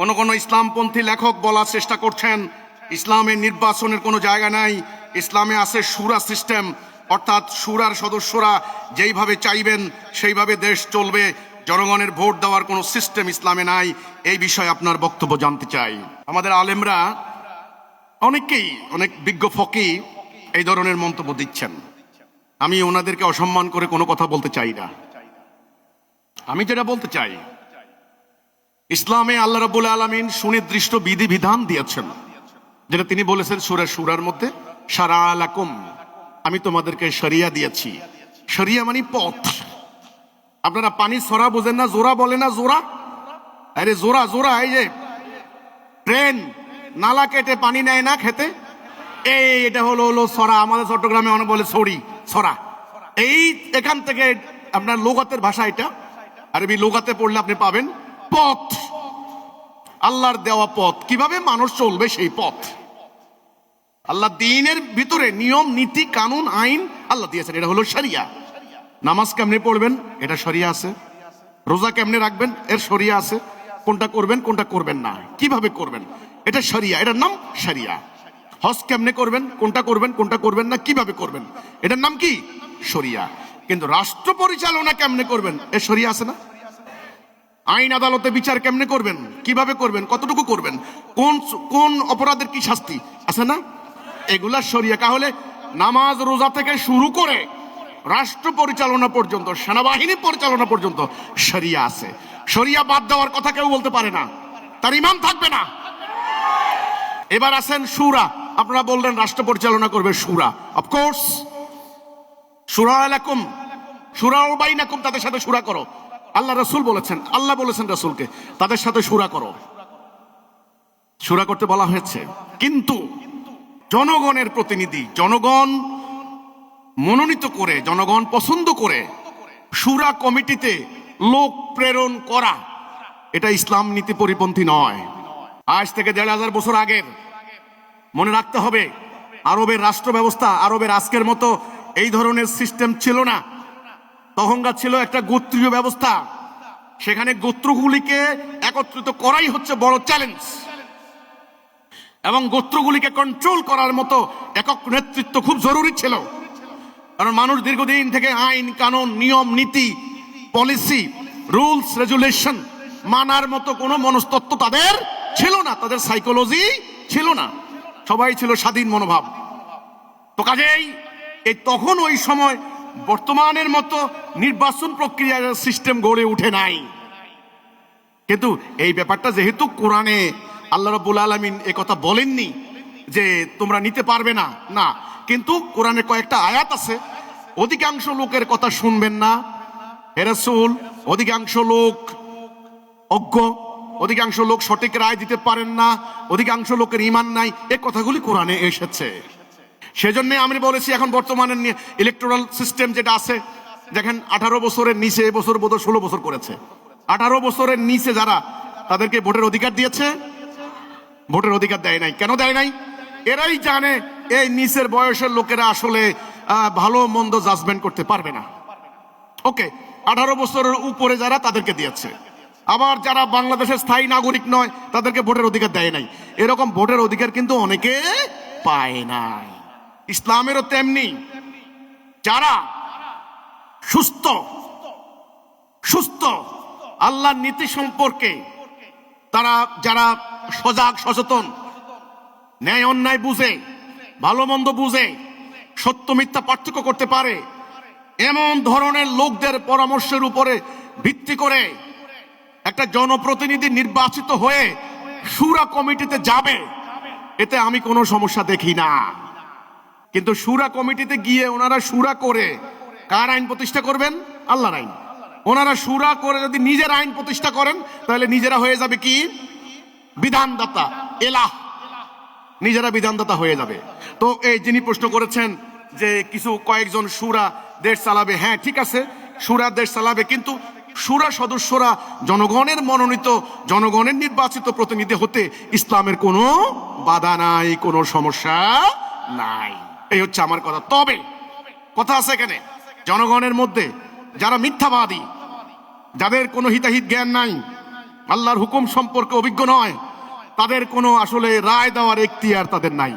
কোন ইসলামপন্থী লেখক বলার চেষ্টা করছেন ইসলামের নির্বাচনের কোনো জায়গা নাই, ইসলামে আছে শুরা সিস্টেম, অর্থাৎ শুরার সদস্যরা যেইভাবে চাইবেন সেইভাবে দেশ চলবে, জনগণের ভোট দেওয়ার কোনো সিস্টেম ইসলামে নাই। এই বিষয়ে আপনার বক্তব্য জানতে চাই। আমাদের আলেমরা অনেকেই, অনেক বিজ্ঞ ফকি এই ধরনের মন্তব্য দিচ্ছেন। আমি ওনাদেরকে অসম্মান করে কোনো কথা বলতে চাই না। আমি যেটা বলতে চাই, ইসলামে আল্লাহ রাব্বুল আলামিন সুনির্দিষ্ট বিধিবিধান দিয়েছেন, যেটা তিনি বলেছেন সূরা শুরার মধ্যে, শারা লাকুম, আমি তোমাদেরকে শরিয়া দিয়েছি। শরিয়া মানে পথ। আপনারা পানি সরা বোঝেন না, জোরা বলে না, জোরা, আরে জোরা জোরা, এই যে ট্রেন নালা কেটে পানি নেয় না খেতে, এটা হলো সরা। আমাদের চট্টগ্রামে অনেক বলে সরি, সরা। এখান থেকে আপনার লোগাতের ভাষা, এটা আরবি লোগাতে পড়লে আপনি পাবেন পথ, আল্লাহর দেওয়া পথ, কিভাবে মানুষ চলবে সেই পথ। আল্লাহ দ্বীনের ভিতরে নিয়ম নীতি কানুন আইন আল্লাহ দিয়েছেন, এটা হলো শরিয়া। নামাজ কেমনে পড়বেন, এটা শরিয়া আছে। রোজা কেমনে রাখবেন, এর শরিয়া আছে। কোনটা করবেন কোনটা করবেন না, কিভাবে করবেন, এটা শরিয়া, এটার নাম শরিয়া। হজ কেমনে করবেন, কোনটা করবেন কোনটা করবেন না, কিভাবে করবেন, এটার নাম কি শরিয়া। কিন্তু রাষ্ট্র পরিচালনা কেমনে করবেন, এর শরিয়া আছে না? আইন আদালতে বিচার কেমনে করবেন, কিভাবে করবেন, কতটুকু করবেন, কোন কোন অপরাধের কি শাস্তি আছে না, এগুলা শরিয়া। তাহলে নামাজ রোজা থেকে শুরু করে রাষ্ট্র পরিচালনা পর্যন্ত, সেনাবাহিনী পরিচালনা পর্যন্ত শরিয়া আছে। শরিয়া বাদ দেওয়ার কথা কেউ বলতে পারে না, তার ঈমান থাকবে না। এবার আছেন শুরা। আপনারা বললেন রাষ্ট্র পরিচালনা করবে শুরা, অফকোর্স শুরা আলাইকুম, শুরা বাইনাকুম, তাদের সাথে শুরা করো। আল্লাহ রাসূল বলেছেন, আল্লাহ বলেছেন রাসূলকে তাদের সাথে শুরা করো, শুরা করতে বলা হয়েছে। কিন্তু জনগণের প্রতিনিধি, জনগণ মনোনীত করে, জনগণ পছন্দ করে শুরা কমিটিতে লোক প্রেরণ করা, এটা ইসলাম নীতি পরিপন্থী নয়। আজ থেকে ১৫০০ বছর আগের, মনে রাখতে হবে, আরবের রাষ্ট্র ব্যবস্থা, আরবের আজকের মতো এই ধরনের সিস্টেম ছিল না। তখনকার ছিল একটা গোত্রীয় ব্যবস্থা। সেখানে গোত্রগুলিকে একত্রিত করাই হচ্ছে বড় চ্যালেঞ্জ, এবং গোত্রগুলিকে কন্ট্রোল করার মতো একক নেতৃত্ব খুব জরুরি ছিল। কারণ মানুষ দীর্ঘদিন থেকে আইন কানুন, নিয়ম নীতি, পলিসি, রুলস রেগুলেশন মানার মতো কোনো মনস্তত্ত্ব তাদের ছিল না, তাদের সাইকোলজি ছিল না, সবাই ছিল স্বাধীন মনোভাব। তো কাজেই তখন ওই সময় বর্তমানের মতো নির্বাচন প্রক্রিয়ার সিস্টেম গড়ে উঠে নাই। কিন্তু এই ব্যাপারটা যেহেতু কোরআনে আল্লাহ রাব্বুল আলামিন এ কথা বলেননি যে তোমরা নিতে পারবে না, না, কিন্তু কোরআনে কয়েকটা আয়াত আছে, অধিকাংশ লোকের কথা শুনবেন না হে রাসূল, অধিকাংশ লোক অজ্ঞ, অধিকাংশ লোক সঠিক রায় দিতে পারেন না, অধিকাংশ লোকের ঈমান নাই, এই কথাগুলি কোরআনে এসেছে। সেজন্য আমি বলেছি এখন বর্তমানে ইলেকটোরাল সিস্টেম যেটা আছে, দেখেন 18 বছরের নিচে, এবছর বোধহয় 16 বছর করেছে, 18 বছরের নিচে যারা, তাদেরকে ভোটের অধিকার দিয়েছে, ভোটের অধিকার দেয় নাই। কেন দেয় নাই? এরাই জানে এই নিচের বয়সের লোকেরা আসলে ভালো মন্দ জাজমেন্ট করতে পারবে না। ওকে, 18 বছরের উপরে যারা, তাদেরকে দিয়েছে। আবার যারা বাংলাদেশের স্থায়ী নাগরিক নয়, তাদেরকে ভোটের অধিকার দেয় নাই। এরকম ভোটের অধিকার কিন্তু অনেকে পায় নাই। ইসলামেরও তেমনি, যারা সুস্থ সুস্থ আল্লাহর নীতি সম্পর্কে তারা, যারা সজাগ সচেতন, ন্যায় অন্যায় বুঝে, ভালো মন্দ বুঝে, সত্য মিথ্যা পার্থক্য করতে পারে, এমন ধরনের লোকদের পরামর্শের উপরে ভিত্তি করে একটা জনপ্রতিনিধি নির্বাচিত হয়ে শুরা কমিটিতে যাবে, এতে আমি কোনো সমস্যা দেখি না। কিন্তু শুরা কমিটিতে গিয়ে ওনারা শুরা করে কার আইন প্রতিষ্ঠা করবেন? আল্লাহর আইন। ওনারা শুরা করে যদি নিজের আইন প্রতিষ্ঠা করেন, তাহলে নিজেরা হয়ে যাবে কি বিধানদাতা, এলাহ, নিজেরা বিধানদাতা হয়ে যাবে। তো এই যিনি প্রশ্ন করেছেন যে কিছু কয়েকজন শুরা দেশ চালাবে, হ্যাঁ ঠিক আছে, শুরা দেশ চালাবে, কিন্তু শুরা সদস্যরা জনগণের মনোনীত, জনগণের নির্বাচিত প্রতিনিধি হতে ইসলামের কোনো বাধা নাই, কোনো সমস্যা নাই। এই হচ্ছে আমার কথা। তবে কথা আছে এখানে, জনগণের মধ্যে যারা মিথ্যাবাদী, যাদের কোনো হিতাহিত জ্ঞান নাই, আল্লাহর হুকুম সম্পর্কে অভিজ্ঞ নয়, তাদের কোনো আসলে রায় দেওয়ার এখতিয়ার তাদের নাই।